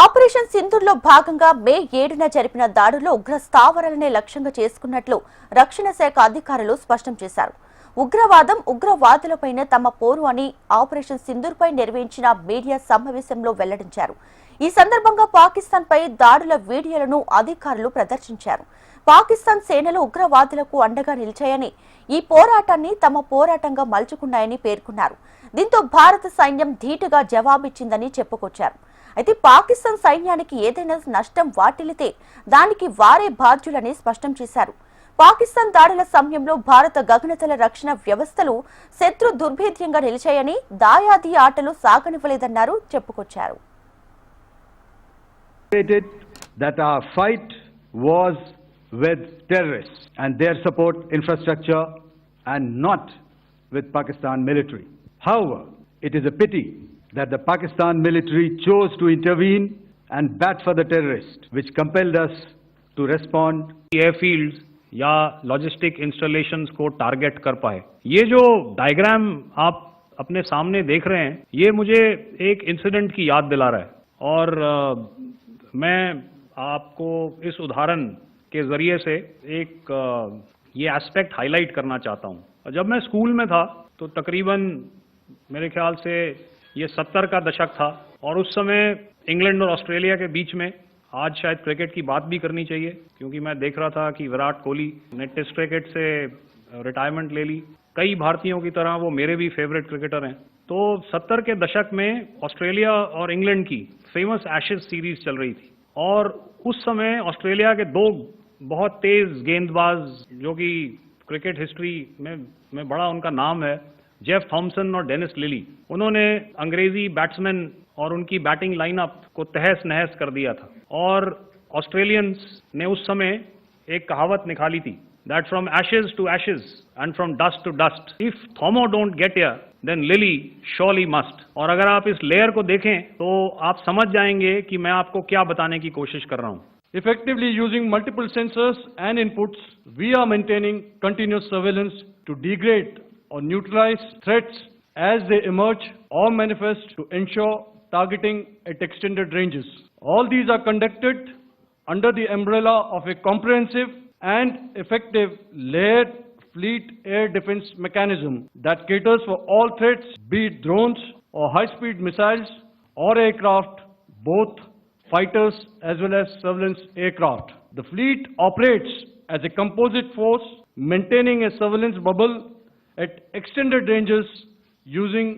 Operation సింధూర్లో భాగంగా మే 7న జరిపిన దాడుల్లో ఉగ్ర స్థావరాలనే లక్ష్యంగా చేసుకున్నట్లు రక్షణ శాఖ అధికారులు స్పష్టం చేశారు. ఉగ్రవాదం, ఉగ్రవాదులపైనే తమ పోరు అని ఆపరేషన్ సింధూర్పై నిర్వహించిన మీడియా సమావేశంలో వెల్లడించారు. ఈ సందర్భంగా పాకిస్తాన్పై దాడుల వీడియోలను అధికారులు ప్రదర్శించారు. పాకిస్తాన్ సేనలు ఉగ్రవాదులకు అండగా నిలిచాయని, ఈ పోరాటాన్ని తమ పోరాటంగా మలుచుకున్నాయని పేర్కొన్నారు. దీంతో భారత సైన్యం ధీటుగా జవాబిచ్చిందని చెప్పుకొచ్చారు. అయితే పాకిస్తాన్ సైన్యానికి ఏదైనా నష్టం వాటిల్లితే దానికి వారే బాధ్యులని స్పష్టం చేశారు. పాకిస్తాన్ దాడుల సమయంలో భారత గగనతల రక్షణ వ్యవస్థలు శత్రు దుర్భేద్యంగా నిలిచాయని, దాయాది ఆటలు సాగనివ్వలేదన్నారు చెప్పుకొచ్చారు. That our fight was with terrorists and their support infrastructure and not with Pakistan military. However, it is a pity that the Pakistan military chose to intervene and bat for the terrorists, which compelled us to respond. Airfields या logistic installations को target कर पाए। ये जो diagram आप अपने सामने देख रहे हैं, ये मुझे एक इंसिडेंट की याद दिला रहा है और मैं आपको इस उदाहरण के जरिए से एक ये एस्पेक्ट हाईलाइट करना चाहता हूँ। जब मैं स्कूल में था तो तकरीबन मेरे ख्याल से ये 70 का दशक था और उस समय इंग्लैंड और ऑस्ट्रेलिया के बीच में, आज शायद क्रिकेट की बात भी करनी चाहिए क्योंकि मैं देख रहा था कि विराट कोहली ने टेस्ट क्रिकेट से रिटायरमेंट ले ली। कई भारतीयों की तरह वो मेरे भी फेवरेट क्रिकेटर हैं। तो 70 के दशक में ऑस्ट्रेलिया और इंग्लैंड की फेमस एशेज सीरीज चल रही थी और उस समय ऑस्ट्रेलिया के दो बहुत तेज गेंदबाज, जो कि क्रिकेट हिस्ट्री में बड़ा उनका नाम है, जेफ थॉमसन और डेनिस लिली, उन्होंने अंग्रेजी बैट्समैन और उनकी बैटिंग लाइनअप को तहस नहस कर दिया था। और ऑस्ट्रेलियंस ने उस समय एक कहावत निकाली थी, that from ashes to ashes and from dust to dust, if Thommo don't get here then Lillee surely must. और अगर आप इस लेयर को देखें तो आप समझ जाएंगे कि मैं आपको क्या बताने की कोशिश कर रहा हूं। Effectively using multiple sensors and inputs, we are maintaining continuous surveillance to degrade or neutralize threats as they emerge or manifest to ensure targeting at extended ranges. All these are conducted under the umbrella of a comprehensive and effective layered fleet air defense mechanism that caters for all threats, be it drones or high-speed missiles or aircraft, both fighters as well as surveillance aircraft. The fleet operates as a composite force, maintaining a surveillance bubble at extended ranges using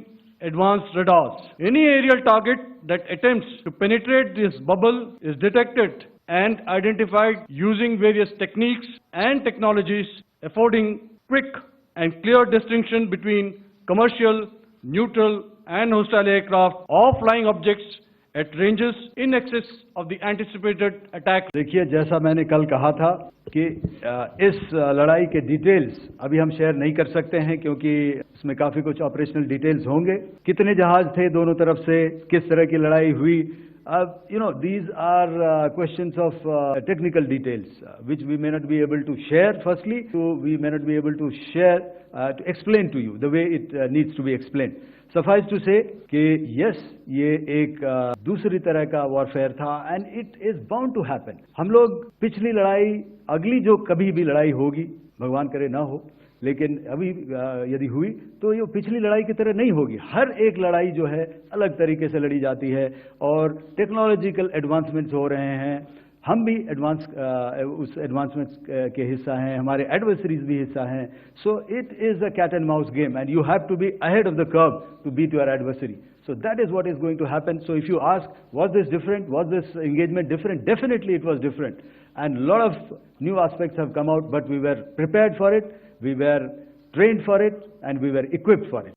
advanced radars. Any aerial target that attempts to penetrate this bubble is detected and identified using various techniques and technologies, affording quick and clear distinction between commercial, neutral and hostile aircraft or flying objects at ranges in excess of the anticipated attack. देखिए, जैसा मैंने कल कहा था कि इस लड़ाई के डिटेल्स अभी हम शेयर नहीं कर सकते हैं क्योंकि इसमें काफी कुछ ऑपरेशनल डिटेल्स होंगे। कितने जहाज थे दोनों तरफ से, किस तरह की लड़ाई हुई, these are questions of technical details which we may not be able to share. Firstly, we may not be able to share to explain to you the way it needs to be explained. Suffice to say कि yes, ये एक दूसरी तरह का warfare था and it is bound to happen. हम लोग पिछली लड़ाई, अगली जो कभी भी लड़ाई होगी, भगवान करे ना हो, लेकिन अभी यदि हुई तो ये पिछली लड़ाई की तरह नहीं होगी। हर एक लड़ाई जो है अलग तरीके से लड़ी जाती है और टेक्नोलॉजिकल एडवांसमेंट्स हो रहे हैं। हम भी उस एडवांसमेंट्स के हिस्सा हैं, हमारे एडवर्सरीज भी हिस्सा हैं। So it is a cat and mouse game and you have to be ahead of the curve to beat your adversary. So that is what is going to happen. So if you ask, was this different? Was this engagement different? Definitely it was different. And a lot of new aspects have come out, but we were prepared for it, we were trained for it, and we were equipped for it.